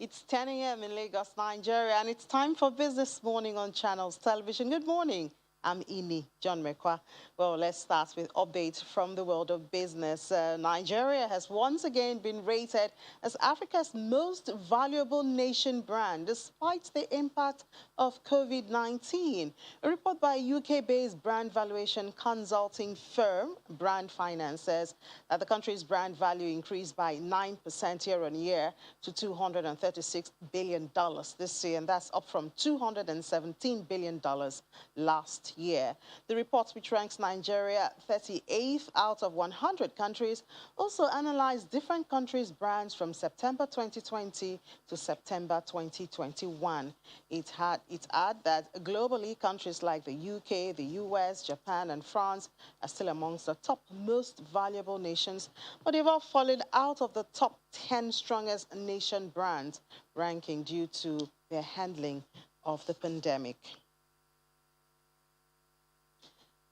It's 10 a.m. in Lagos, Nigeria, and it's time for Business Morning on Channels Television. Good morning. I'm Ini John Mekwa. Well, let's start with updates from the world of business. Nigeria has once again been rated as Africa's most valuable nation brand, despite the impact of COVID-19. A report by UK-based brand valuation consulting firm Brand Finance says that the country's brand value increased by 9% year-on-year to $236 billion this year, and that's up from $217 billion last year. The report, which ranks Nigeria 38th out of 100 countries, also analyzed different countries' brands from September 2020 to September 2021. It added that globally, countries like the UK, the US, Japan, and France are still amongst the top most valuable nations, but they've all fallen out of the top 10 strongest nation brands ranking due to their handling of the pandemic.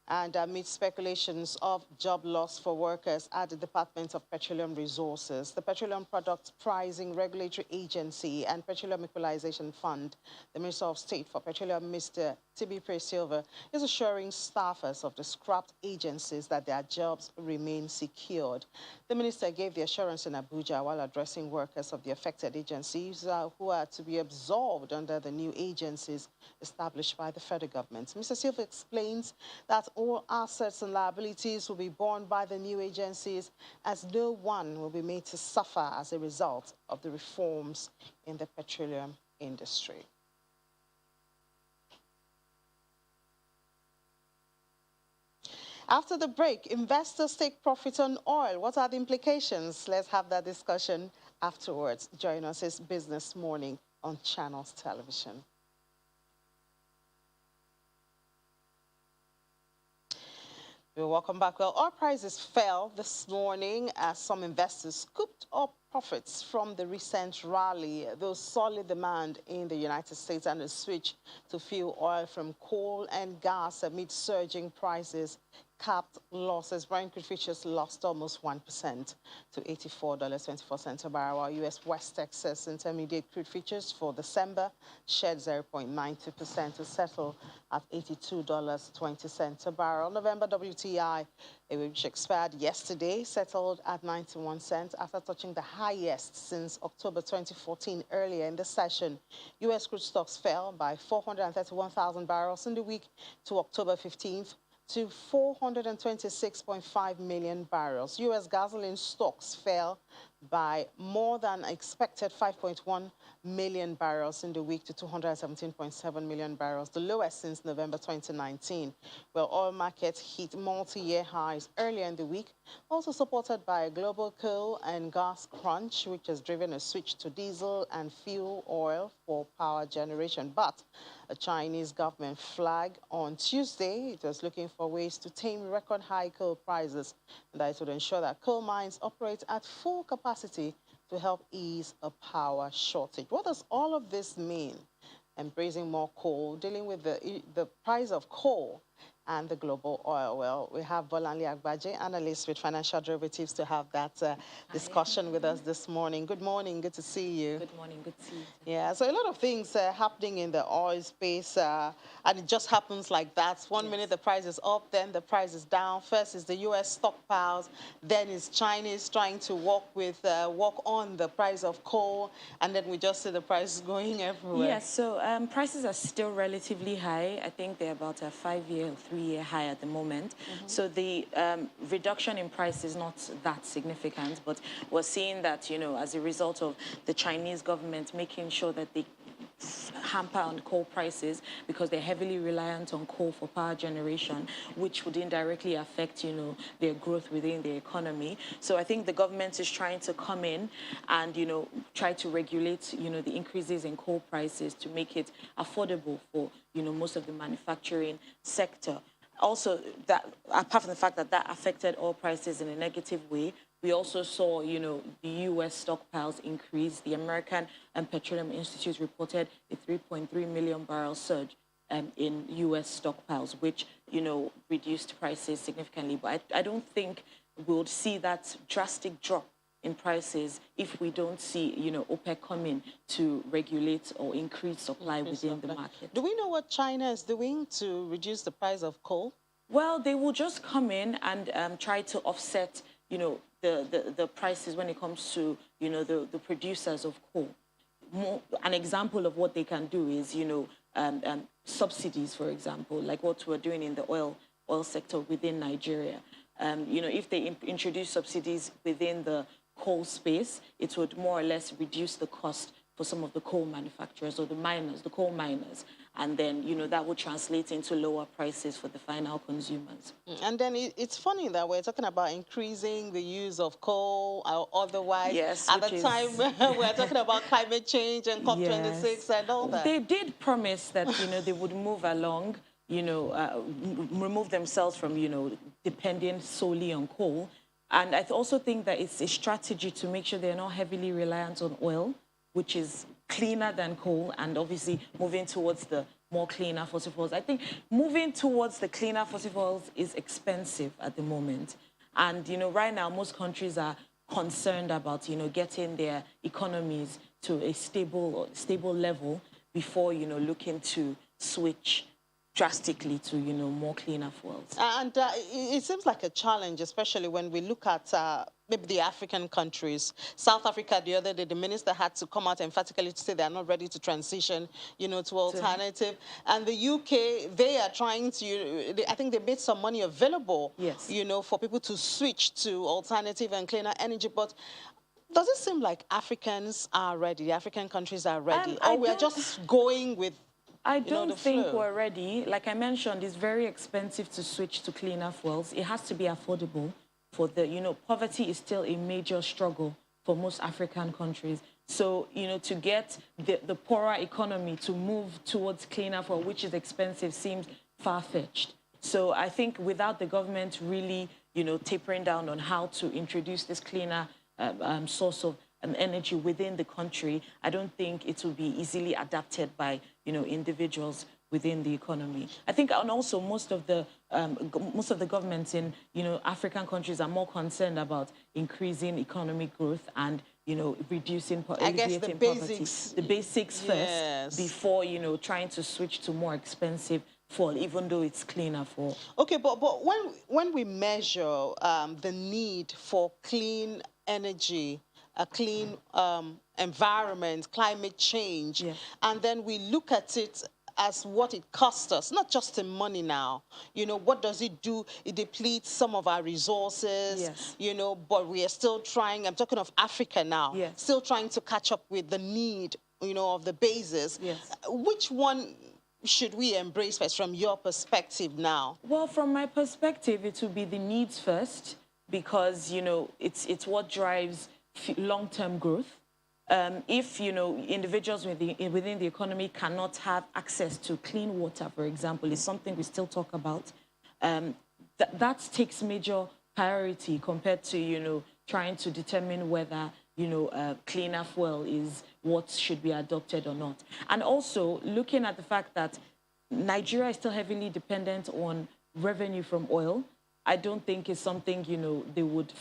And amid speculations of job loss for workers at the Department of Petroleum Resources, the Petroleum Products Pricing Regulatory Agency and Petroleum Equalization Fund, the Minister of State for Petroleum, Mr. Tibi Silva, is assuring staffers of the scrapped agencies that their jobs remain secured. The minister gave the assurance in Abuja while addressing workers of the affected agencies who are to be absorbed under the new agencies established by the federal government. Mr. Silva explains that all assets and liabilities will be borne by the new agencies, as no one will be made to suffer as a result of the reforms in the petroleum industry. After the break, investors take profit on oil. What are the implications? Let's have that discussion afterwards. Join us this Business Morning on Channels Television. Welcome back. Well, oil prices fell this morning as some investors scooped up profits from the recent rally, though solid demand in the United States and a switch to fuel oil from coal and gas amid surging prices capped losses. Brent crude futures lost almost 1% to $84.24 a barrel, while U.S. West Texas Intermediate crude futures for December shed 0.92% to settle at $82.20 a barrel. November WTI, which expired yesterday, settled at 91 cents after touching the highest since October 2014. Earlier in the session, U.S. crude stocks fell by 431,000 barrels in the week to October 15th. To 426.5 million barrels. U.S. gasoline stocks fell by more than expected 5.1 million barrels in the week to 217.7 million barrels, the lowest since November 2019. Well, oil markets hit multi-year highs earlier in the week, also supported by a global coal and gas crunch, which has driven a switch to diesel and fuel oil for power generation. But a Chinese government flag on Tuesday, it was looking for ways to tame record high coal prices, and that would ensure that coal mines operate at full capacity to help ease a power shortage. What does all of this mean? Embracing more coal, dealing with the price of coal and the global oil. Well, we have Bolanle Agbaje, analyst with financial derivatives, to have that discussion with us this morning. Good morning, good to see you. Good morning, good to see you. Yeah, so a lot of things happening in the oil space, and it just happens like that. One minute the price is up, then the price is down. First is the U.S. stockpiles, then is Chinese trying to work on the price of coal, and then we just see the prices going everywhere. Yes, so prices are still relatively high. I think they're about a 5-year or 3-year high at the moment. So the reduction in price is not that significant, but we're seeing that, you know, as a result of the Chinese government making sure that they hamper on coal prices because they're heavily reliant on coal for power generation, which would indirectly affect, you know, their growth within the economy. So I think the government is trying to come in and, you know, try to regulate, you know, the increases in coal prices to make it affordable for, you know, most of the manufacturing sector. Also, that apart from the fact that that affected oil prices in a negative way, we also saw, you know, the U.S. stockpiles increase. The American Petroleum Institute reported a 3.3 million barrel surge in U.S. stockpiles, which, you know, reduced prices significantly. But I don't think we'll see that drastic drop in prices if we don't see, OPEC come in to regulate or increase supply within the market. Do we know what China is doing to reduce the price of coal? Well, they will just come in and try to offset, the prices when it comes to, the producers of coal. An example of what they can do is, subsidies, for example, like what we're doing in the oil sector within Nigeria. If they introduce subsidies within the coal space, it would more or less reduce the cost for some of the coal manufacturers or the coal miners. And then, that would translate into lower prices for the final consumers. And then it's funny that we're talking about increasing the use of coal or otherwise. Yes, at the time, we're talking about climate change and COP26 yes. and all that. They did promise that, they would move along, remove themselves from, depending solely on coal. And I also think that it's a strategy to make sure they're not heavily reliant on oil, which is cleaner than coal, and obviously moving towards the more cleaner fossil fuels. I think moving towards the cleaner fossil fuels is expensive at the moment. And, right now, most countries are concerned about, getting their economies to a stable level before, looking to switch drastically to, more cleaner fuels. And it seems like a challenge, especially when we look at maybe the African countries. South Africa, the other day, the minister had to come out emphatically to say they're not ready to transition, to alternative. And the UK, they are trying to, I think they made some money available, yes, for people to switch to alternative and cleaner energy. But does it seem like Africans are ready, the African countries are ready, or we are just going with I don't think we're ready. Like I mentioned, it's very expensive to switch to cleaner fuels. It has to be affordable for the, poverty is still a major struggle for most African countries. So, to get the poorer economy to move towards cleaner fuel, which is expensive, seems far-fetched. So I think without the government really, tapering down on how to introduce this cleaner source of energy within the country, I don't think it will be easily adapted by, individuals within the economy. I think, and also most of the governments in, African countries are more concerned about increasing economic growth and, reducing alleviating poverty. The basics yes, first before, trying to switch to more expensive fuel, even though it's cleaner fuel. Okay, but when we measure the need for clean energy, a clean environment, climate change, yes, and then we look at it as what it costs us, not just in money now. What does it do? It depletes some of our resources, yes, but we are still trying, I'm talking of Africa now, yes, still trying to catch up with the need, of the basis. yes. Which one should we embrace first from your perspective now? Well, from my perspective, it will be the needs first, because, it's what drives long-term growth. If, individuals within the economy cannot have access to clean water, for example, is something we still talk about, that takes major priority compared to, trying to determine whether, cleaner fuel is what should be adopted or not. And also looking at the fact that Nigeria is still heavily dependent on revenue from oil, I don't think it's something,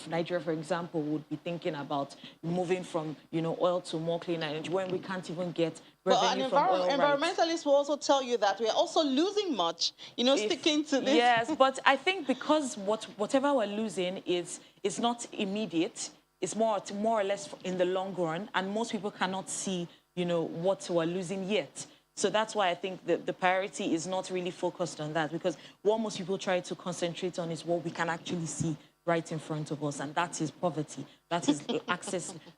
Nigeria, for example, would be thinking about moving from, oil to more clean energy when we can't even get revenue from oil. Environmentalists will also tell you that we are also losing much, sticking to this. Yes, but I think because whatever we're losing is not immediate, it's more or less in the long run, and most people cannot see, what we're losing yet. So that's why I think the priority is not really focused on that, because what most people try to concentrate on is what we can actually see right in front of us, and that is poverty. That is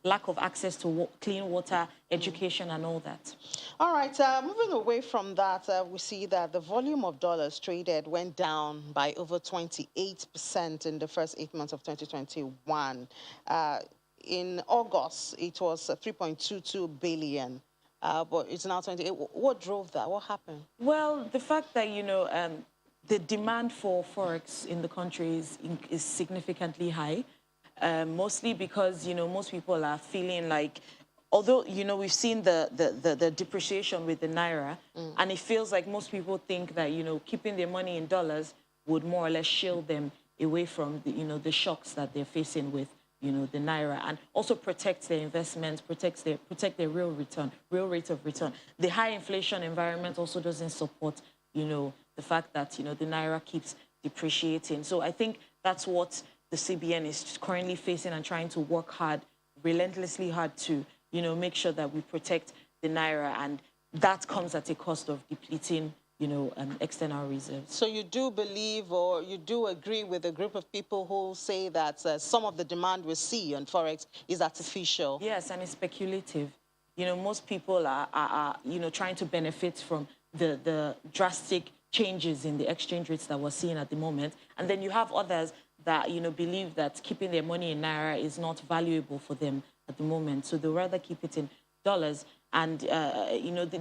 lack of access to clean water, education, and all that. All right, moving away from that, we see that the volume of dollars traded went down by over 28% in the first 8 months of 2021. In August, it was 3.22 billion. But it's now 28. What drove that? What happened? Well, the fact that, the demand for Forex in the country is significantly high, mostly because, most people are feeling like, although, we've seen the depreciation with the Naira, and it feels like most people think that, keeping their money in dollars would more or less shield them away from the, the shocks that they're facing with, the naira, and also protect their investments, protect their real rate of return. The high inflation environment also doesn't support, the fact that, the naira keeps depreciating. So I think that's what the CBN is currently facing and trying to work hard, relentlessly hard to, make sure that we protect the naira, and that comes at a cost of depleting external reserves. So you do believe, or you do agree with a group of people who say that some of the demand we see on Forex is artificial? Yes, and it's speculative. Most people are trying to benefit from the drastic changes in the exchange rates that we're seeing at the moment. And then you have others that, believe that keeping their money in naira is not valuable for them at the moment. So they'll rather keep it in dollars. And,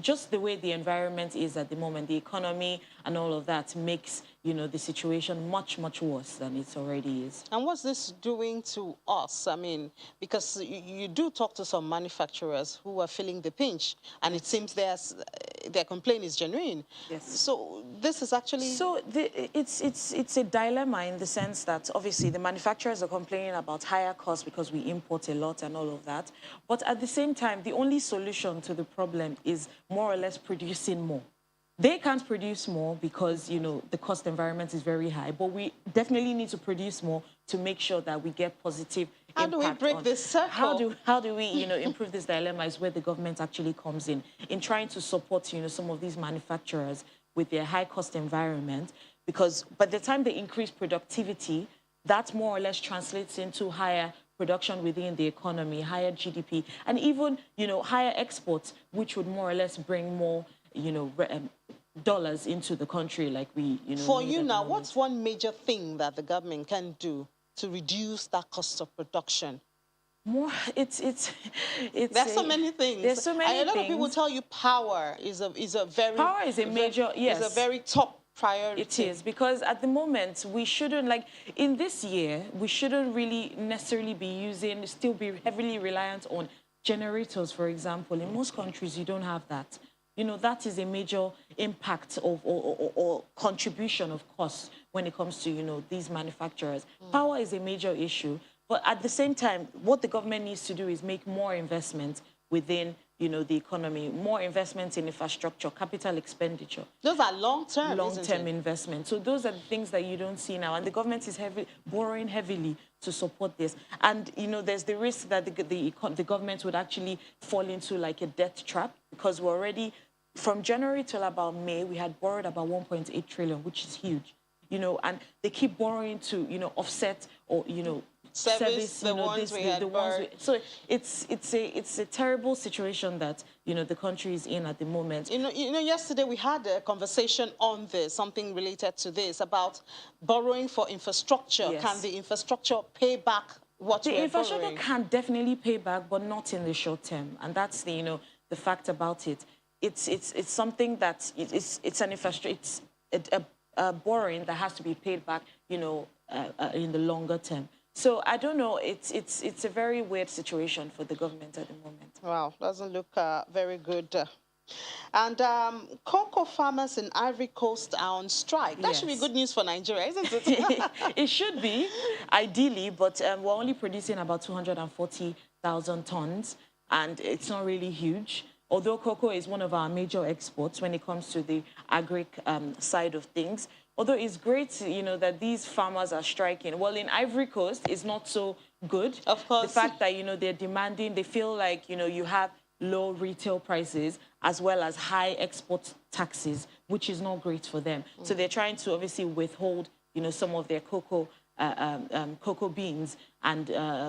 just the way the environment is at the moment, the economy and all of that makes, the situation much, much worse than it already is. And what's this doing to us? I mean, because you do talk to some manufacturers who are feeling the pinch, and it seems their complaint is genuine. Yes. So this is actually... So it's a dilemma in the sense that obviously the manufacturers are complaining about higher costs because we import a lot and all of that. But at the same time, the only solution to the problem is more or less producing more. They can't produce more because, the cost environment is very high, but we definitely need to produce more to make sure that we get positive impact. How do we break this circle? How do we, improve this dilemma is where the government actually comes in trying to support, some of these manufacturers with their high cost environment, because by the time they increase productivity, that more or less translates into higher production within the economy, higher GDP, and even, higher exports, which would more or less bring more, dollars into the country, like we, For you now, what's one major thing that the government can do to reduce that cost of production? More, there's so many things. There's so many and a lot things. of people tell you power is a very... Power is a major, yes. Is a very top priority. It is, because at the moment, we shouldn't, like, in this year, we shouldn't really necessarily be still be heavily reliant on generators, for example. In most countries, you don't have that. That is a major impact of or contribution of costs when it comes to, these manufacturers. Power is a major issue. But at the same time, what the government needs to do is make more investment within, the economy, more investments in infrastructure, capital expenditure. Those are long-term, long-term investment. So those are the things that you don't see now. And the government is borrowing heavily to support this. And, there's the risk that the government would actually fall into like a debt trap, because we're already, from January till about May, we had borrowed about 1.8 trillion, which is huge. And they keep borrowing to, offset or, service the ones we had borrowed. So it's a terrible situation that the country is in at the moment. Yesterday we had a conversation on this, something related to this, about borrowing for infrastructure. Yes. Can the infrastructure pay back what we're borrowing? The infrastructure can definitely pay back, but not in the short term, and that's the fact about it. It's something that it's an infrastructure. It's a borrowing that has to be paid back, in the longer term. So I don't know. It's a very weird situation for the government at the moment. Wow, doesn't look very good. And cocoa farmers in Ivory Coast are on strike. That should be good news for Nigeria, isn't it? It should be, ideally, but we're only producing about 240,000 tons, and it's not really huge. Although cocoa is one of our major exports when it comes to the agri side of things. Although it's great, that these farmers are striking. Well, in Ivory Coast, it's not so good. Of course. The fact that, they're demanding, they feel like, you have low retail prices as well as high export taxes, which is not great for them. So they're trying to obviously withhold, some of their cocoa beans and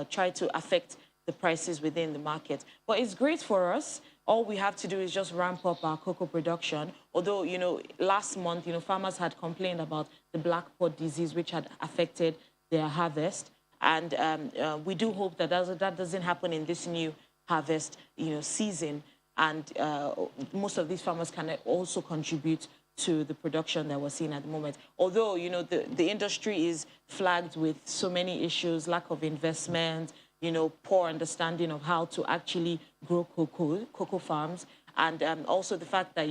try to affect the prices within the market. But it's great for us. All we have to do is just ramp up our cocoa production. Although, last month, farmers had complained about the black pod disease, which had affected their harvest. And we do hope that that doesn't happen in this new harvest, season. And most of these farmers can also contribute to the production that we're seeing at the moment. Although, the industry is flagged with so many issues, lack of investment, poor understanding of how to actually grow cocoa farms, and also the fact that,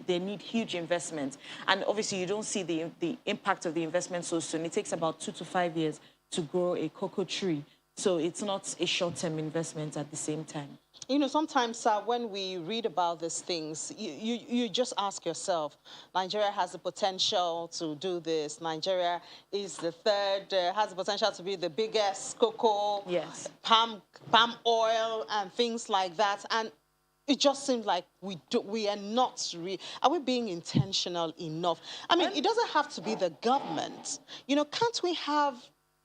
they need huge investment. And obviously, you don't see the impact of the investment so soon. It takes about 2 to 5 years to grow a cocoa tree. So it's not a short-term investment at the same time. You know, sometimes when we read about these things, you just ask yourself, Nigeria has the potential to do this. Nigeria is the third, has the potential to be the biggest cocoa, Yes. palm oil and things like that. And it just seems like we are not are we being intentional enough? I mean, it doesn't have to be the government. You know, can't we have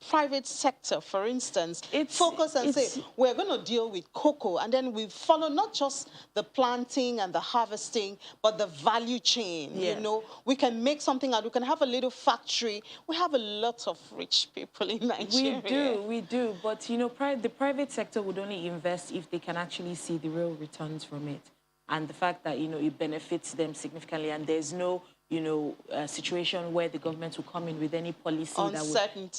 private sector, for instance, focus and say, we're going to deal with cocoa, and then we follow not just the planting and the harvesting, but the value chain. Yeah. You know, we can make something out. We can have a little factory. We have a lot of rich people in Nigeria. We do. But, you know, the private sector would only invest if they can actually see the real returns from it. And the fact that, you know, it benefits them significantly, and there's no, you know, situation where the government will come in with any policy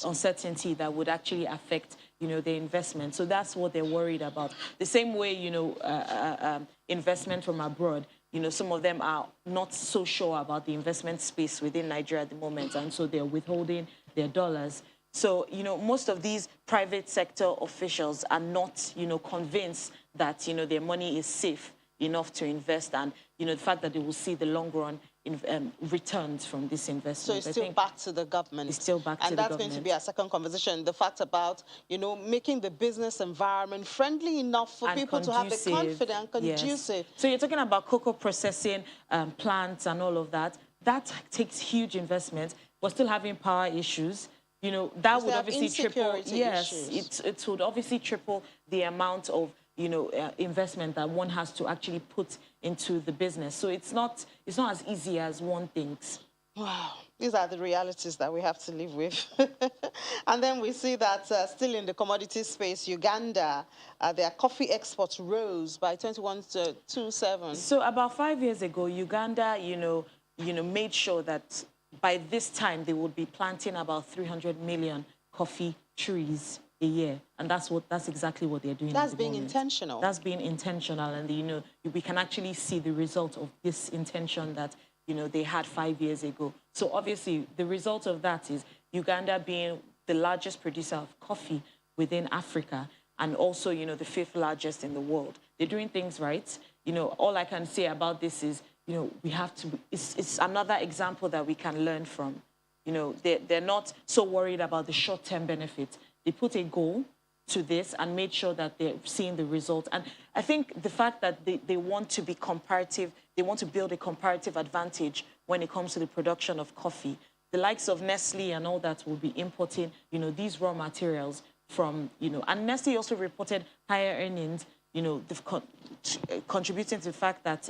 uncertainty that would actually affect, you know, their investment. So that's what they're worried about. The same way, you know, investment from abroad, you know, some of them are not so sure about the investment space within Nigeria at the moment, and so they're withholding their dollars. So, you know, most of these private sector officials are not, you know, convinced that, you know, their money is safe enough to invest, and, you know, the fact that they will see the long run returns from this investment. So it's still back to the government. It's still back to the government. And that's going to be our second conversation, the fact about, you know, making the business environment friendly enough for people to have the confidence and conducive. Yes. So you're talking about cocoa processing plants and all of that. That takes huge investment. We're still having power issues. You know, that would obviously triple. Yes, it would obviously triple the amount of, you know, investment that one has to actually put into the business. So it's not as easy as one thinks. Wow, these are the realities that we have to live with. And then we see that still in the commodity space, Uganda, their coffee exports rose by 21.27. So about 5 years ago, Uganda, you know, made sure that by this time they would be planting about 300 million coffee trees a year, and that's exactly what they're doing. That's being intentional. That's being intentional, and you know, we can actually see the result of this intention that, you know, they had 5 years ago. So obviously, the result of that is Uganda being the largest producer of coffee within Africa, and also, you know, the 5th largest in the world. They're doing things right. You know, all I can say about this is, you know, we have to. It's another example that we can learn from. You know, they're not so worried about the short-term benefits. They put a goal to this and made sure that they're seeing the results. And I think the fact that they want to be comparative, they want to build a comparative advantage when it comes to the production of coffee. The likes of Nestle and all that will be importing, you know, these raw materials from, you know, and Nestle also reported higher earnings, you know, contributing to the fact that,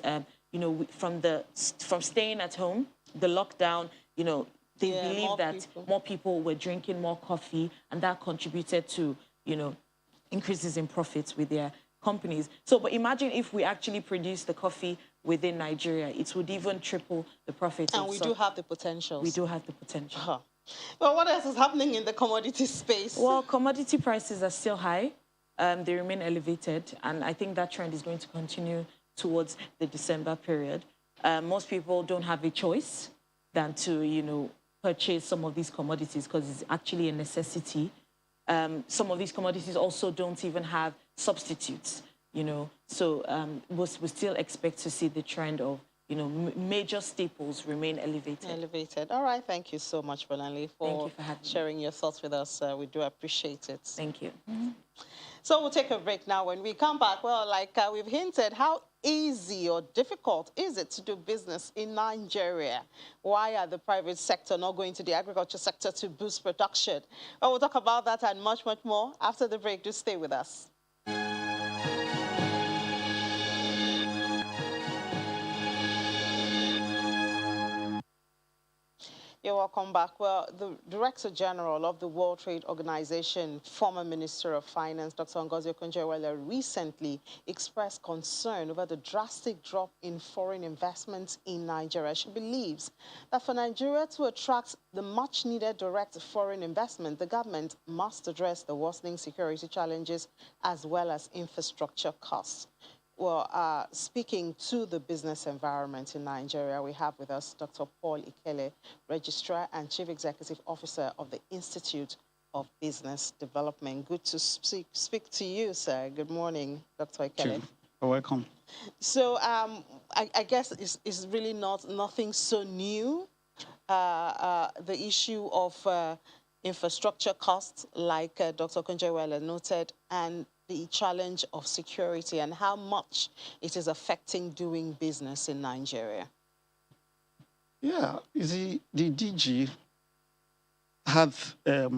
you know, from staying at home, the lockdown, you know, they believe that more people were drinking more coffee, and that contributed to, you know, increases in profits with their companies. So, but imagine if we actually produce the coffee within Nigeria, it would even triple the profits. And we do have the potential. We do have the potential. Well, what else is happening in the commodity space? Well, commodity prices are still high. They remain elevated, and I think that trend is going to continue towards the December period. Most people don't have a choice than to, you know, purchase some of these commodities because it's actually a necessity. Some of these commodities also don't even have substitutes, you know. So we still expect to see the trend of, you know, major staples remain elevated. Elevated. All right. Thank you so much, Bolanle, for sharing your thoughts with us. We do appreciate it. Thank you. So we'll take a break now. When we come back, well, like we've hinted, how easy or difficult is it to do business in Nigeria? Why are the private sector not going to the agriculture sector to boost production? Well, we'll talk about that and much, much more after the break. Do stay with us. You're welcome back. Well, the Director General of the World Trade Organization, former Minister of Finance, Dr. Ngozi Okonjo-Iweala, recently expressed concern over the drastic drop in foreign investments in Nigeria. She believes that for Nigeria to attract the much-needed direct foreign investment, the government must address the worsening security challenges as well as infrastructure costs. Well, speaking to the business environment in Nigeria, we have with us Dr. Paul Ikele, Registrar and Chief Executive Officer of the Institute of Business Development. Good to speak to you, sir. Good morning, Dr. Ekele. You're welcome. So I guess it's really nothing so new. The issue of infrastructure costs, like Dr. Kunjewala noted, and the challenge of security and how much it is affecting doing business in Nigeria. Yeah, you see, the DG had a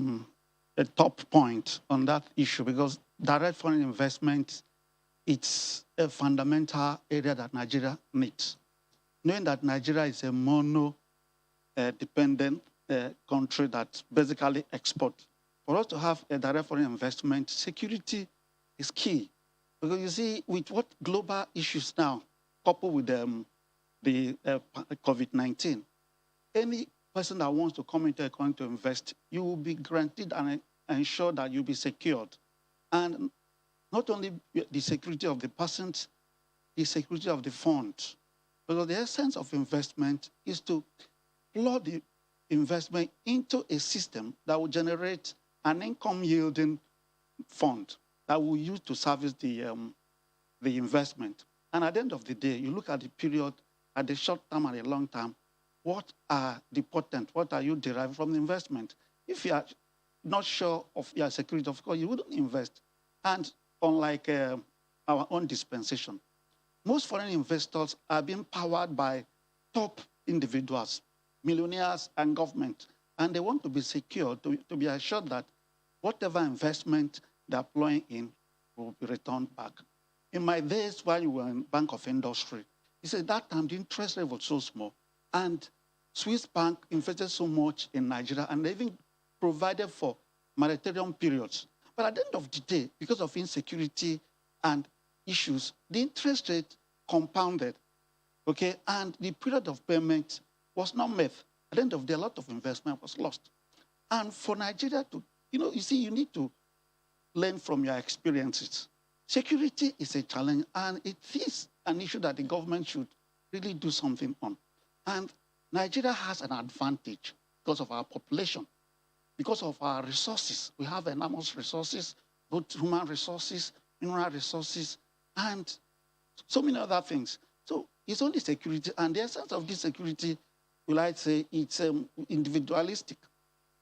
top point on that issue because direct foreign investment, it's a fundamental area that Nigeria needs. Knowing that Nigeria is a mono-dependent country that basically exports. For us to have a direct foreign investment, security is key. Because you see, with what global issues now, coupled with the COVID-19, any person that wants to come into a country to invest, you will be granted and ensure that you'll be secured. And not only the security of the persons, the security of the fund. Because the essence of investment is to plug the investment into a system that will generate an income-yielding fund that will use to service the investment. And at the end of the day, you look at the period, at the short term and the long term, what are the potent, what are you deriving from the investment? If you are not sure of your security, of course, you wouldn't invest. And unlike our own dispensation, most foreign investors are being powered by top individuals, millionaires and government, and they want to be secure, to be assured that whatever investment they're employing in will be returned back. In my days while you were in Bank of Industry, you said that time the interest rate was so small, and Swiss Bank invested so much in Nigeria, and they even provided for moratorium periods. But at the end of the day, because of insecurity and issues, the interest rate compounded, okay? And the period of payment was not met. At the end of the day, a lot of investment was lost. And for Nigeria to, you see, you need to learn from your experiences. Security is a challenge, and it is an issue that the government should really do something on. And Nigeria has an advantage because of our population, because of our resources. We have enormous resources, both human resources, mineral resources, and so many other things. So it's only security, and the essence of this security, will I say, it's individualistic.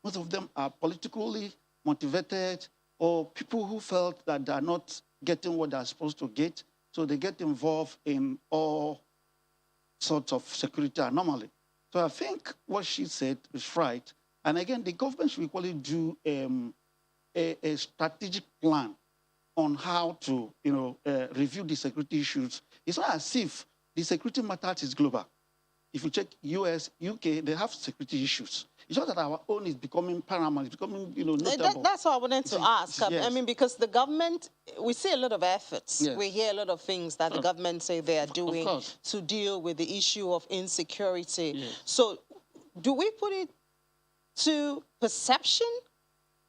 Most of them are politically motivated, or people who felt that they're not getting what they're supposed to get, so they get involved in all sorts of security anomaly. So I think what she said is right. And again, the government should equally do a strategic plan on how to, review the security issues. It's not as if the security matters is global. If you check US, UK, they have security issues. It's not that our own is becoming paramount, it's becoming, notable. That's what I wanted to ask. Yes. I mean, because the government, we see a lot of efforts. Yes. We hear a lot of things that the government say they are doing to deal with the issue of insecurity. Yes. So do we put it to perception?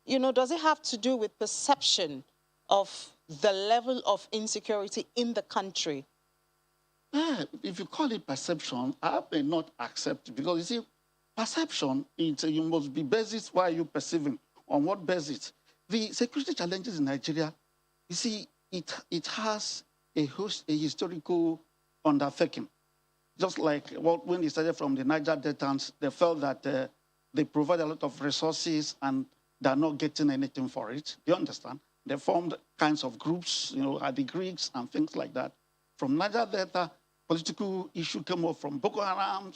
Does it have to do with perception of the level of insecurity in the country? If you call it perception, I may not accept it, because you see, perception, you must be basis why you're perceiving, on what basis. The security challenges in Nigeria, you see, it has a historical undertaking. Just like when they started from the Niger Deltans, they felt that they provide a lot of resources and they're not getting anything for it. Do you understand? They formed kinds of groups, the Greeks and things like that. From Niger Delta, political issue came up from Boko Haram,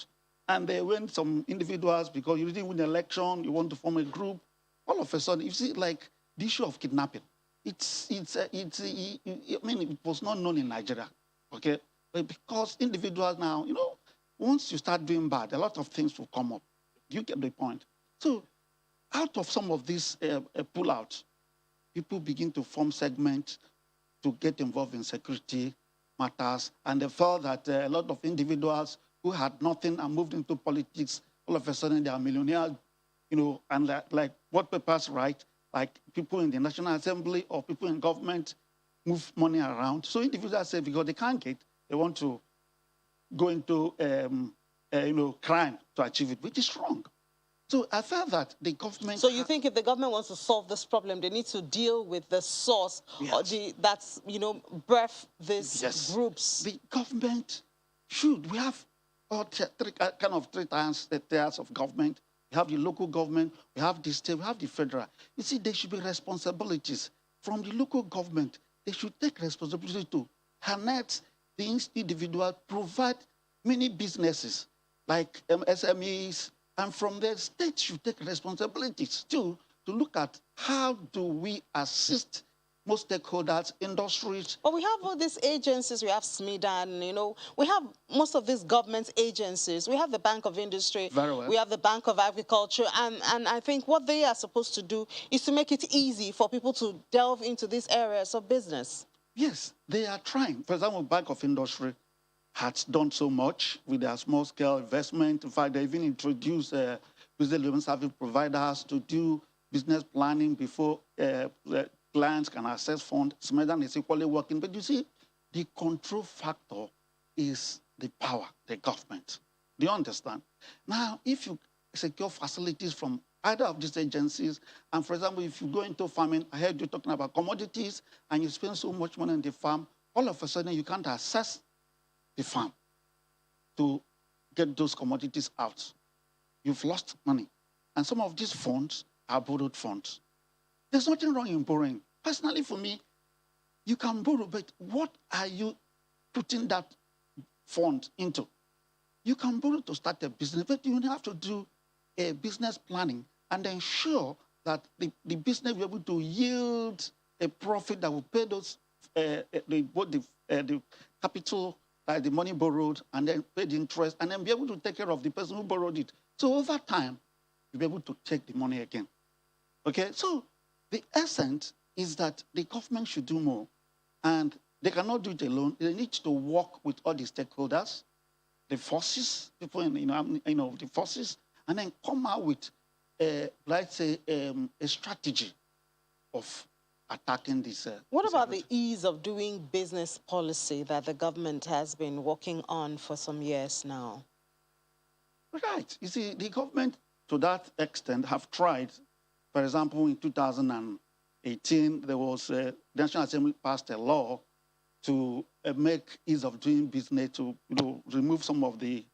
and they went some individuals, because you didn't win the election, you want to form a group. All of a sudden, you see, like the issue of kidnapping. I mean, it was not known in Nigeria, okay? But because individuals now, once you start doing bad, a lot of things will come up. You get the point. So out of some of these pullouts, people begin to form segments to get involved in security matters, and they felt that a lot of individuals who had nothing and moved into politics, all of a sudden they are millionaires, and like what papers write, like people in the National Assembly or people in government move money around. So individuals say because they can't get, they want to go into crime to achieve it, which is wrong. So I felt that the government... So you think if the government wants to solve this problem, they need to deal with the source or that's, birth these groups? The government should. We have all three tiers of government. We have the local government, we have the state, we have the federal. You see, there should be responsibilities. From the local government, they should take responsibility to harness the individual, provide many businesses like SMEs, and from there, states should take responsibilities too to look at how do we assist most stakeholders, industries. But we have all these agencies. We have SMIDAN, we have most of these government agencies. We have the Bank of Industry. Very well. We have the Bank of Agriculture. And I think what they are supposed to do is to make it easy for people to delve into these areas of business. Yes, they are trying. For example, Bank of Industry has done so much with their small-scale investment. In fact, they even introduced business loan service providers to do business planning before clients can access funds. SMIDAN is equally working. But you see, the control factor is the power, the government. Do you understand? Now, if you secure facilities from either of these agencies, and for example, if you go into farming, I heard you talking about commodities, and you spend so much money on the farm, all of a sudden you can't access the farm to get those commodities out. You've lost money. And some of these funds are borrowed funds. There's nothing wrong in borrowing. Personally, for me, you can borrow, but what are you putting that fund into? You can borrow to start a business, but you have to do a business planning and ensure that the business will be able to yield a profit that will pay those, both the capital, the money borrowed, and then pay the interest, and then be able to take care of the person who borrowed it. So over time, you'll be able to take the money again. Okay, so the essence is that the government should do more, and they cannot do it alone. They need to work with all the stakeholders, the forces, people in the forces, and then come out with, let's say, a strategy of attacking this. What about the ease of doing business policy that the government has been working on for some years now? Right. You see, the government, to that extent, have tried. For example, in 2018, there was the National Assembly passed a law to make ease of doing business, to remove some of the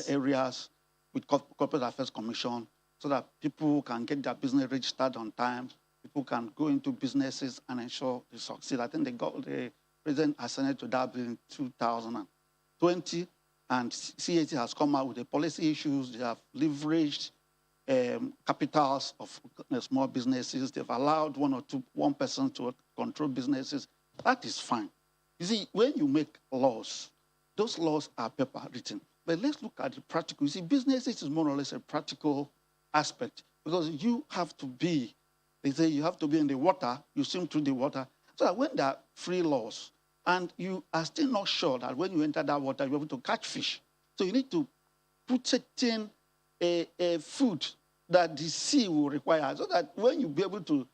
areas with Corporate Affairs Commission, so that people can get their business registered on time. People can go into businesses and ensure they succeed. I think the president assented to that in 2020, and CAT has come out with the policy issues. They have leveraged capitals of small businesses. They've allowed one person to control businesses. That is fine. You see, when you make laws, those laws are paper written. But let's look at the practical. You see, businesses is more or less a practical aspect, because you have to be, they say you have to be in the water, you swim through the water, so that when there are free laws, and you are still not sure that when you enter that water, you're able to catch fish. So you need to put certain food that the sea will require, so that when you be able to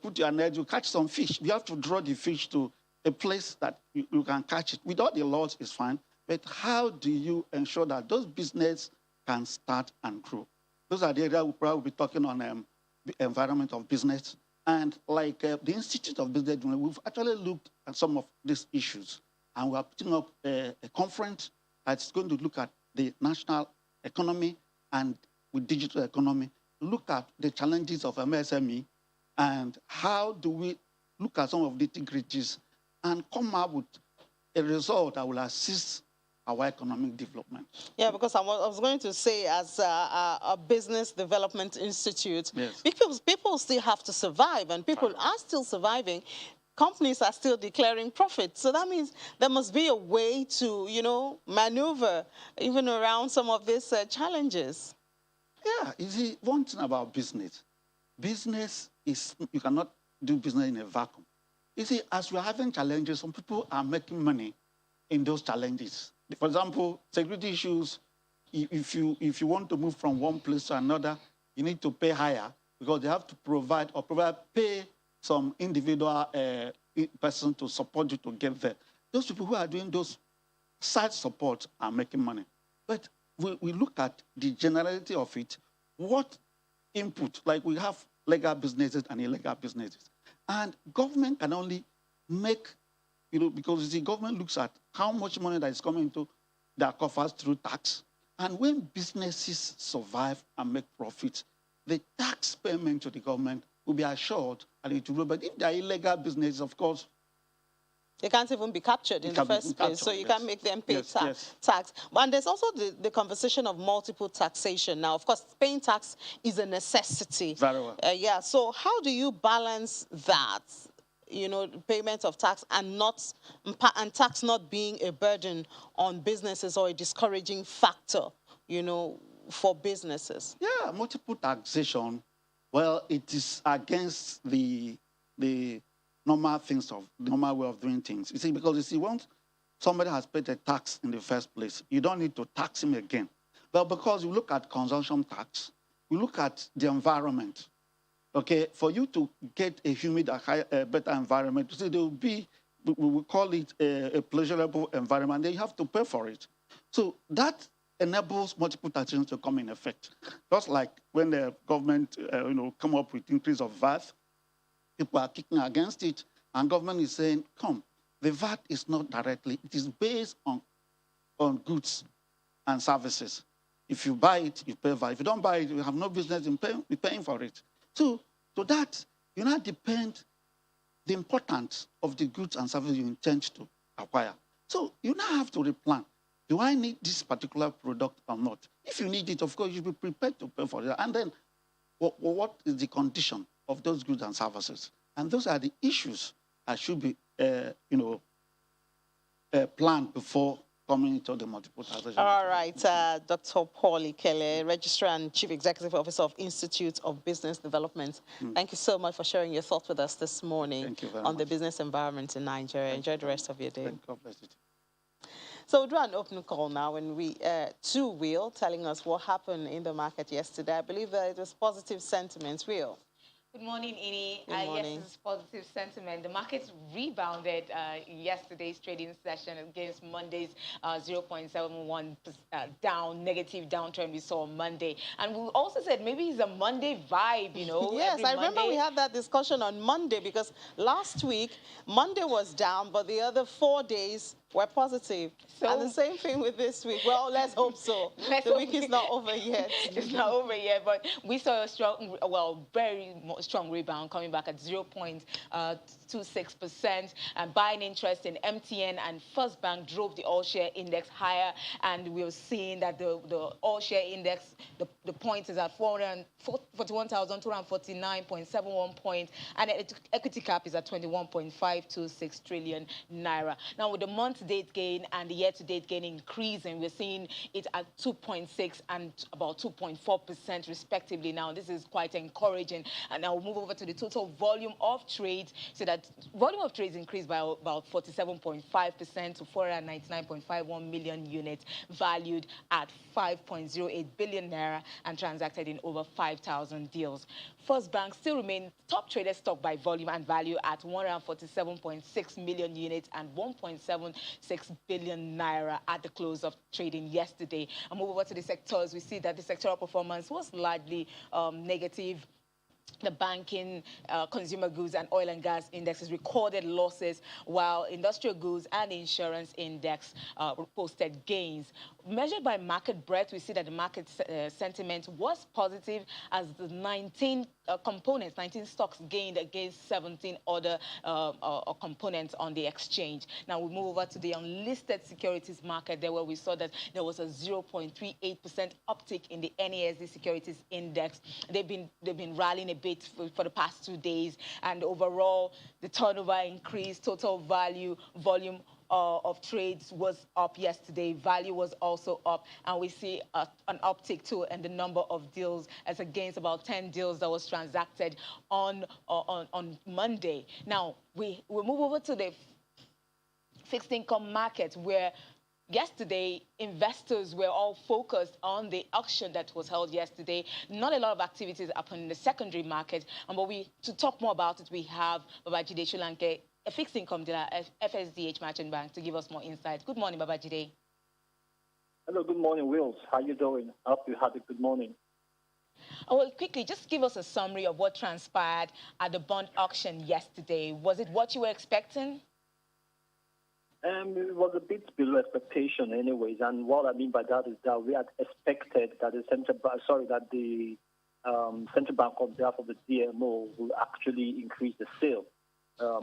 put your net, you catch some fish. You have to draw the fish to a place that you can catch it. With all the laws, it's fine. But how do you ensure that those businesses can start and grow? Those are the areas we'll probably be talking on the environment of business. And like the Institute of Business, we've actually looked at some of these issues. And we are putting up a conference that's going to look at the national economy and with digital economy, look at the challenges of MSME, and how do we look at some of the integrities and come up with a result that will assist our economic development. Yeah, because I was going to say, as a business development institute, yes, people still have to survive, and people are still surviving. Companies are still declaring profit. So that means there must be a way to, maneuver even around some of these challenges. Yeah, you see, one thing about business is, you cannot do business in a vacuum. You see, as we're having challenges, some people are making money in those challenges. For example, security issues, if you want to move from one place to another, you need to pay higher, because they have to pay some individual person to support you to get there. Those people who are doing those side support are making money. But we look at the generality of it, what input, like we have legal businesses and illegal businesses. And government can only make, because the government looks at how much money that is coming into their coffers through tax. And when businesses survive and make profits, the tax payment to the government will be assured and it will grow. But if they are illegal businesses, of course, they can't even be captured in the first place, so you can't make them pay tax. And there's also the conversation of multiple taxation. Now, of course, paying tax is a necessity. Very well. Yeah, so how do you balance that? Payment of tax and tax not being a burden on businesses or a discouraging factor, for businesses? Yeah, multiple taxation, well, it is against the normal way of doing things. You see, because once somebody has paid a tax in the first place, you don't need to tax him again. Well, because you look at consumption tax, you look at the environment. Okay, for you to get a humid, better environment, you see, there will be, we will call it a pleasurable environment, then you have to pay for it. So that enables multiple taxation to come in effect. Just like when the government, come up with increase of VAT, people are kicking against it, and government is saying, come, the VAT is not directly, it is based on goods and services. If you buy it, you pay VAT. If you don't buy it, you have no business in paying for it. So, to that, you now depend the importance of the goods and services you intend to acquire. So, you now have to replan. Do I need this particular product or not? If you need it, of course, you'll be prepared to pay for it. And then, what is the condition of those goods and services? And those are the issues that should be, planned before coming into the multiple taxation. All right, Dr. Paul Ikele, Registrar and Chief Executive Officer of Institute of Business Development. Thank you so much for sharing your thoughts with us this morning on the business environment in Nigeria. Enjoy the rest of your day. God bless you. So we'll do an open call now, and we Will telling us what happened in the market yesterday. I believe that it was positive sentiment. Will. Good morning, Ini. Good morning. Yes, it's positive sentiment. The markets rebounded yesterday's trading session against Monday's 0.71 negative downtrend we saw on Monday. And we also said maybe it's a Monday vibe, Yes, I remember we had that discussion on Monday because last week, Monday was down, but the other 4 days were positive. So, and the same thing with this week. Well, let's hope so. The week is not over yet. It's not over yet, but we saw a strong, very strong rebound coming back at 0.26%. And buying interest in MTN and First Bank drove the all-share index higher. And we're seeing that the all-share index, the point is at 41,249.71 points. And the equity cap is at 21.526 trillion naira. Now, with the month-to-date gain and the year-to-date gain increasing, we're seeing it at 2.6 and about 2.4% respectively. Now, this is quite encouraging. And now we'll move over to the total volume of trades. So that volume of trades increased by about 47.5% to 499.51 million units, valued at 5.08 billion naira and transacted in over 5,000 deals. First Bank still remains top traded stock by volume and value at 147.6 million units and 1.76 billion naira at the close of trading yesterday. And move over to the sectors, we see that the sectoral performance was largely negative. The banking, consumer goods, and oil and gas indexes recorded losses, while industrial goods and insurance index posted gains. Measured by market breadth, we see that the market sentiment was positive as the 19 components, 19 stocks gained against 17 other components on the exchange. Now we move over to the unlisted securities market, there where we saw that there was a 0.38% uptick in the NASD securities index. They've been rallying a bit for the past 2 days, and overall the turnover increased, total volume of trades was up yesterday. Value was also up, and we see an uptick too in the number of deals, as against about 10 deals that was transacted on Monday. Now we move over to the fixed income market, where yesterday, investors were all focused on the auction that was held yesterday. Not a lot of activities happened in the secondary market. But to talk more about it, we have Babajide Shulanke, a fixed income dealer at FSDH Merchant Bank, to give us more insight. Good morning, Babajide. Hello, good morning, Wills. How you doing? I hope you had a good morning. Oh, well, quickly, just give us a summary of what transpired at the bond auction yesterday. Was it what you were expecting? It was a bit below expectation, anyways. And what I mean by that is that we had expected that the central bank, on behalf of the DMO, will actually increase the sale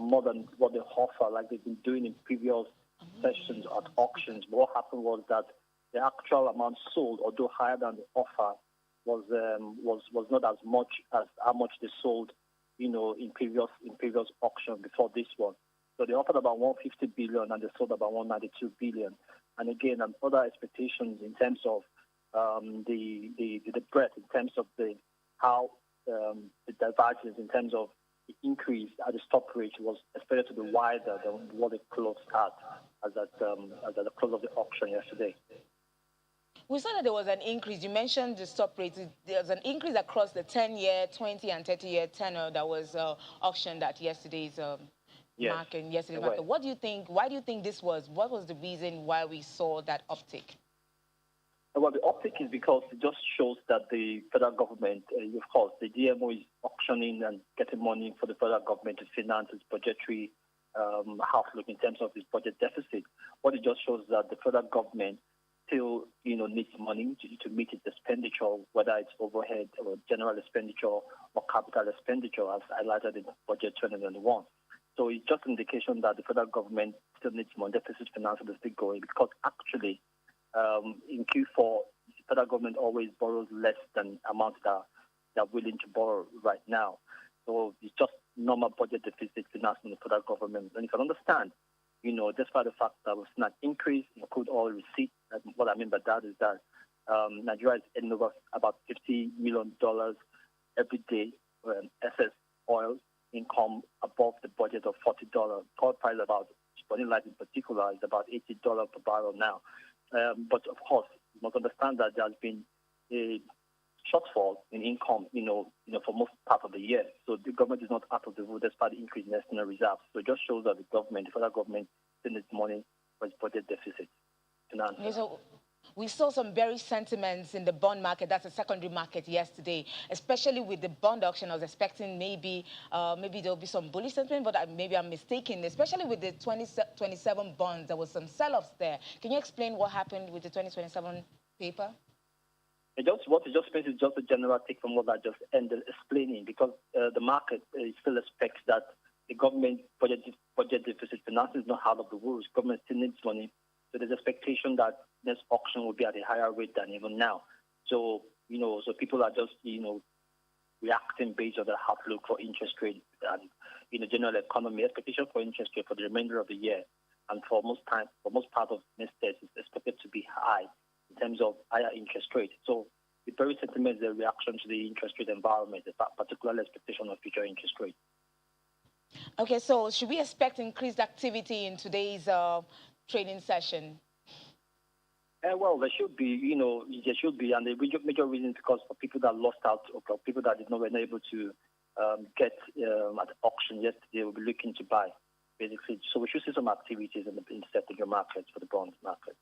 more than what they offer, like they've been doing in previous sessions at auctions. But what happened was that the actual amount sold, although higher than the offer, was not as much as how much they sold, in previous auction before this one. So they offered about 150 billion and they sold about 192 billion. And again, other expectations in terms of the breadth, in terms of how the divergence, in terms of the increase at the stop rate was expected to be wider than what it closed at as at the close of the auction yesterday. We saw that there was an increase. You mentioned the stop rate. There was an increase across the 10-year, 20, and 30-year tenor that was auctioned at yesterday's market. Market. What do you think? Why do you think this was? What was the reason why we saw that uptick? Well, the uptick is because it just shows that the federal government, of course, the DMO is auctioning and getting money for the federal government to finance its budgetary outlook in terms of its budget deficit. What it just shows that the federal government still, needs money to meet its expenditure, whether it's overhead or general expenditure or capital expenditure, as highlighted in Budget 2021. So it's just an indication that the federal government still needs money. Deficit financing is still going because actually, in Q4, the federal government always borrows less than amounts that they're willing to borrow right now. So it's just normal budget deficit financing the federal government. And you can understand, despite the fact that we've seen an increase in crude oil receipts, what I mean by that is that Nigeria is earning over about $50 million every day excess oil income above the budget of $40. Oil price about, Spotting Light in particular, is about $80 per barrel now. But of course, you must understand that there has been a shortfall in income, for most part of the year. So the government is not out of the wood despite the increase in external reserves. So it just shows that the federal government, still needs money for its budget deficit. Okay, so we saw some bearish sentiments in the bond market, that's the secondary market yesterday, especially with the bond auction. I was expecting maybe there'll be some bullish sentiment, but maybe I'm mistaken, especially with the 2027 bonds. There was some sell-offs there. Can you explain what happened with the 2027 paper? What it just means is just a general take from what I just ended explaining, because the market still expects that the government budget deficit financing is not out of the woods. Government still needs money. So there's expectation that next auction will be at a higher rate than even now. So, so people are just, reacting based on the outlook for interest rate and, general economy. Expectation for interest rate for the remainder of the year and for most part of next year is expected to be high in terms of higher interest rate. So the very sentiment is a reaction to the interest rate environment, particularly expectation of future interest rate. Okay, so should we expect increased activity in today's trading session? Well, there should be, and the major reason is because for people that lost out or for people that were not able to get at the auction yesterday, will be looking to buy, basically. So we should see some activities in the secondary markets for the bond market.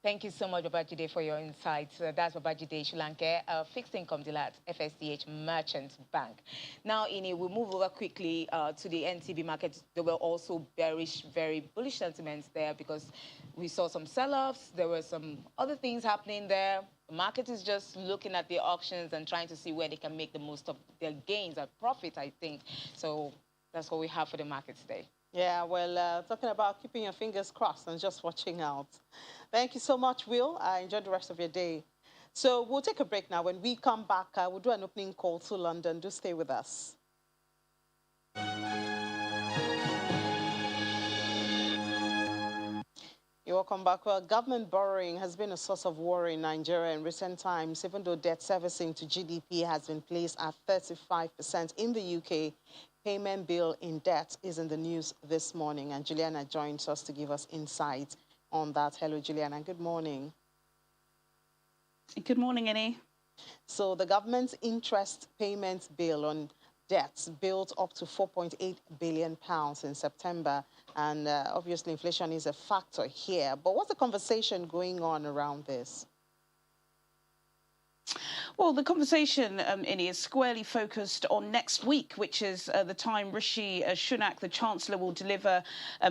Thank you so much, Babajide, for your insights. That's Babajide Shulanke, a fixed income dealer at FSDH Merchant Bank. Now, Ini, we'll move over quickly to the NTB market. There were also bearish, very bullish sentiments there because we saw some sell-offs. There were some other things happening there. The market is just looking at the auctions and trying to see where they can make the most of their gains and profit, I think. So that's what we have for the market today. Yeah, well, talking about keeping your fingers crossed and just watching out. Thank you so much, Will. Enjoy the rest of your day. So we'll take a break now. When we come back, we'll do an opening call to London. Do stay with us. You're welcome back. Well, government borrowing has been a source of worry in Nigeria in recent times, even though debt servicing to GDP has been placed at 35% in the UK. Payment bill in debt is in the news this morning, and Juliana joins us to give us insight on that. Hello, Juliana. Good morning. Good morning, Annie. So the government's interest payment bill on debts built up to £4.8 billion in September. And obviously, inflation is a factor here. But what's the conversation going on around this? Well, the conversation, Inni, is squarely focused on next week, which is the time Rishi Sunak, the Chancellor, will deliver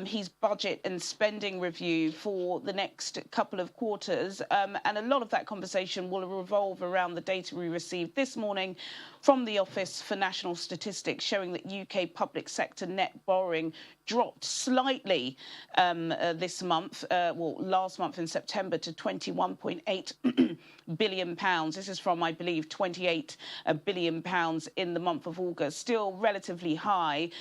his budget and spending review for the next couple of quarters. And a lot of that conversation will revolve around the data we received this morning from the Office for National Statistics, showing that UK public sector net borrowing dropped slightly this month, last month in September, to £21.8 billion. This is from, I believe, £28 billion in the month of August. Still relatively high,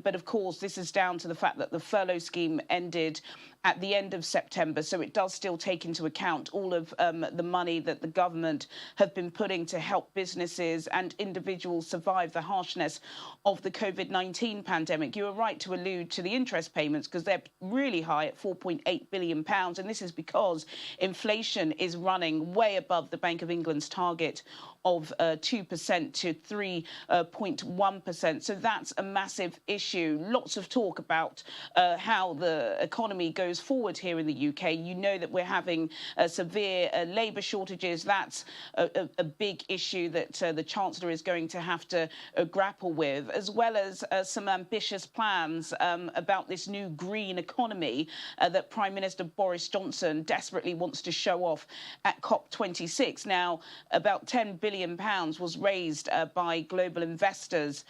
but of course this is down to the fact that the furlough scheme ended at the end of September, so it does still take into account all of the money that the government have been putting to help businesses and individuals survive the harshness of the COVID-19 pandemic. You are right to allude to the interest payments because they're really high at £4.8 billion, and this is because inflation is running way above the Bank of England's target of 2% to 3.1%. So that's a massive issue. Lots of talk about how the economy goes forward here in the UK. You know that we're having severe labour shortages. That's a big issue that the Chancellor is going to have to grapple with, as well as some ambitious plans about this new green economy that Prime Minister Boris Johnson desperately wants to show off at COP26. Now, about £10 billion was raised by global investors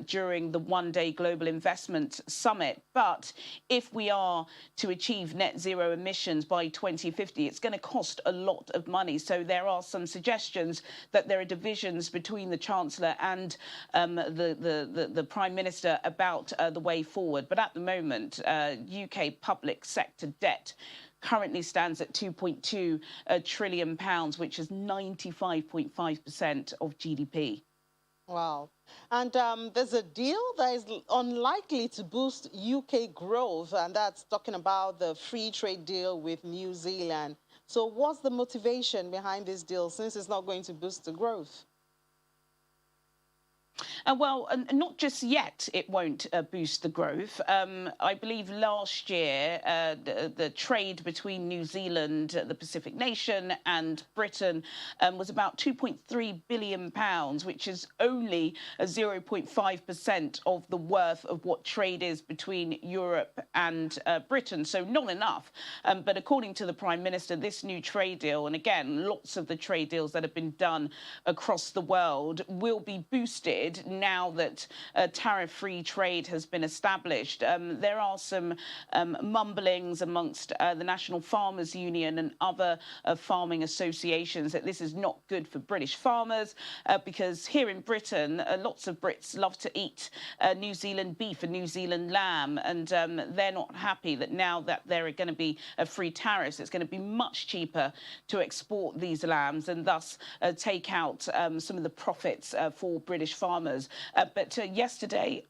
during the one-day Global Investment Summit. But if we are to achieve net zero emissions by 2050, it's going to cost a lot of money. So there are some suggestions that there are divisions between the Chancellor and the Prime Minister about the way forward. But at the moment, UK public sector debt currently stands at £2.2 trillion, which is 95.5% of GDP. Wow. And there's a deal that is unlikely to boost UK growth, and that's talking about the free trade deal with New Zealand. So what's the motivation behind this deal, since it's not going to boost the growth? Well, not just yet, it won't boost the growth. I believe last year, the trade between New Zealand, the Pacific nation, and Britain was about £2.3 billion, which is only 0.5% of the worth of what trade is between Europe and Britain. So not enough. But according to the Prime Minister, this new trade deal, and again, lots of the trade deals that have been done across the world, will be boosted now that tariff-free trade has been established. There are some mumblings amongst the National Farmers Union and other farming associations that this is not good for British farmers because here in Britain, lots of Brits love to eat New Zealand beef and New Zealand lamb, and they're not happy that now that there are going to be free tariffs, it's going to be much cheaper to export these lambs and thus take out some of the profits for British farmers. But yesterday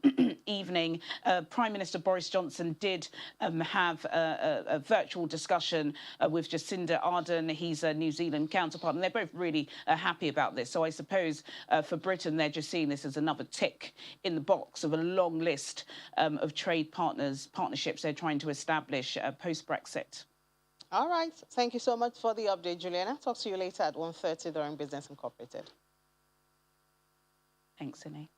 evening, Prime Minister Boris Johnson did have a virtual discussion with Jacinda Ardern, his New Zealand counterpart, and they're both really happy about this. So I suppose for Britain, they're just seeing this as another tick in the box of a long list of trade partnerships they're trying to establish post-Brexit. All right. Thank you so much for the update, Juliana. Talk to you later at 1:30 during Business Incorporated. Thanks, Inni.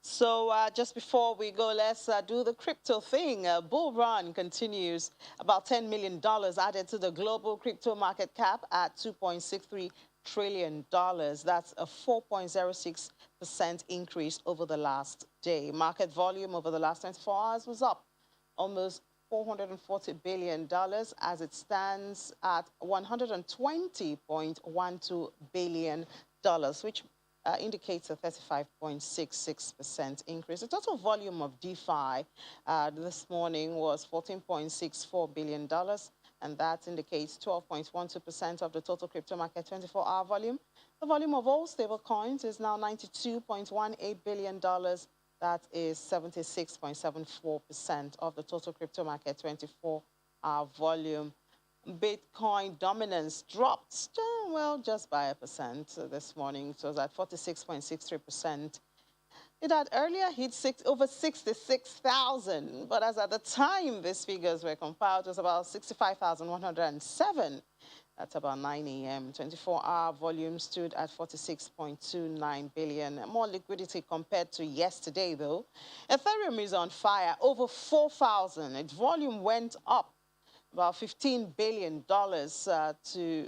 So just before we go, let's do the crypto thing. Bull run continues. About $10 million added to the global crypto market cap at $2.63 trillion. That's a 4.06% increase over the last day. Market volume over the last 24 hours was up almost $440 billion as it stands at $120.12 billion, which indicates a 35.66% increase. The total volume of DeFi this morning was $14.64 billion, and that indicates 12.12% of the total crypto market 24-hour volume. The volume of all stable coins is now $92.18 billion. That is 76.74% of the total crypto market 24-hour volume. Bitcoin dominance dropped, well, just by 1% this morning. It was at 46.63%. It had earlier hit over 66,000, but as at the time these figures were compiled, it was about 65,107. That's about 9 a.m. 24-hour volume stood at 46.29 billion. More liquidity compared to yesterday, though. Ethereum is on fire, over 4,000. Its volume went up about $15 billion to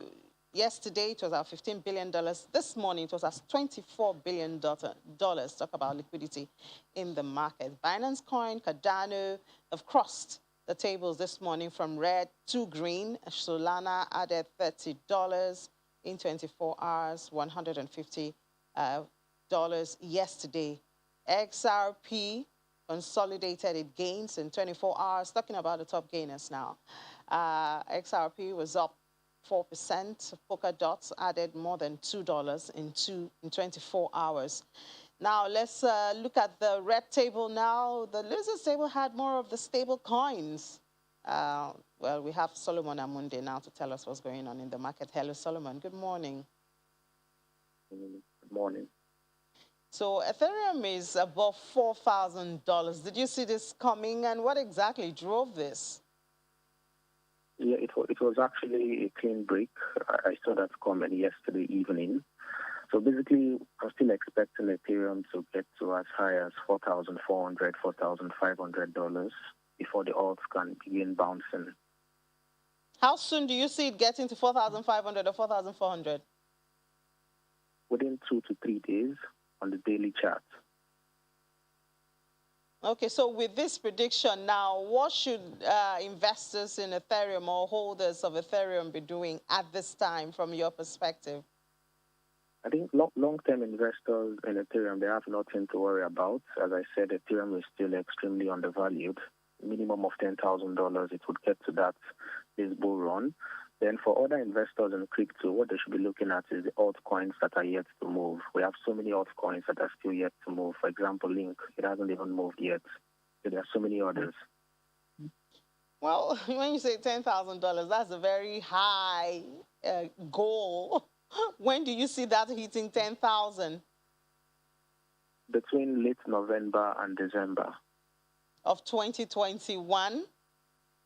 yesterday. It was at $15 billion. This morning, it was at $24 billion. Talk about liquidity in the market. Binance Coin, Cardano have crossed the tables this morning from red to green. Solana added $30 in 24 hours, $150 yesterday. XRP consolidated its gains in 24 hours. Talking about the top gainers now. XRP was up 4%. Polkadot added more than $2 in 24 hours. Now, let's look at the red table now. The losers table had more of the stable coins. Well, we have Solomon Amunde now to tell us what's going on in the market. Hello, Solomon. Good morning. Good morning. So Ethereum is above $4,000. Did you see this coming, and what exactly drove this? Yeah, it was actually a clean break. I saw that coming yesterday evening. So basically, I'm still expecting Ethereum to get to as high as $4,400, $4,500 before the alts can begin bouncing. How soon do you see it getting to 4,500 or 4,400? Within 2 to 3 days on the daily chart. Okay, so with this prediction now, what should investors in Ethereum or holders of Ethereum be doing at this time from your perspective? I think long-term investors in Ethereum, they have nothing to worry about. As I said, Ethereum is still extremely undervalued. Minimum of $10,000, it would get to that this bull run. Then for other investors in crypto, what they should be looking at is the altcoins that are yet to move. We have so many altcoins that are still yet to move. For example, Link, it hasn't even moved yet. So there are so many others. Well, when you say $10,000, that's a very high goal. When do you see that hitting 10,000? Between late November and December. Of 2021?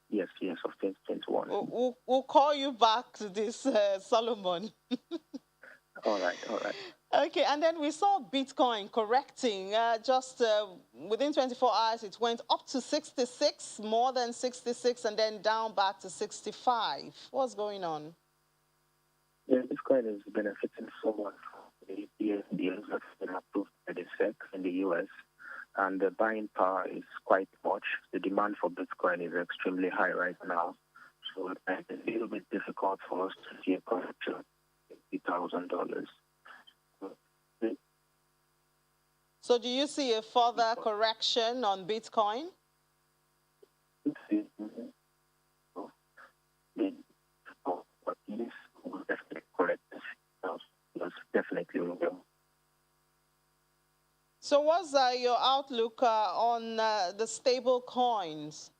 Yes, of 2021. We'll call you back to this, Solomon. All right. Okay, and then we saw Bitcoin correcting just within 24 hours. It went up to 66, more than 66, and then down back to 65. What's going on? Yeah, Bitcoin is benefiting so much from the EPS deals that's been approved by the SEC in the US. And the buying power is quite much. The demand for Bitcoin is extremely high right now. So it's a little bit difficult for us to see a correction of $50,000. So do you see a further correction on Bitcoin? Definitely will. So what's your outlook on the stable coins?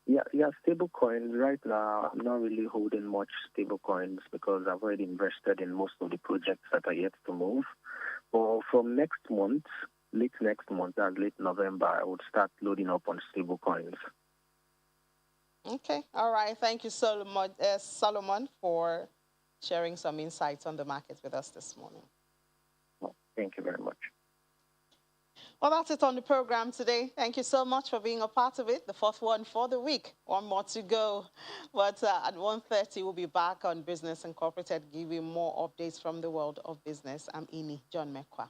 Yeah, stable coins. Right now, I'm not really holding much stable coins because I've already invested in most of the projects that are yet to move. But from next month, late next month, as late November, I would start loading up on stable coins. Okay, all right. Thank you, Solomon, for sharing some insights on the market with us this morning. Thank you very much. Well, that's it on the program today. Thank you so much for being a part of it. The fourth one for the week. One more to go. But at 1:30, we'll be back on Business Incorporated, giving more updates from the world of business. I'm Ini John Mekwa.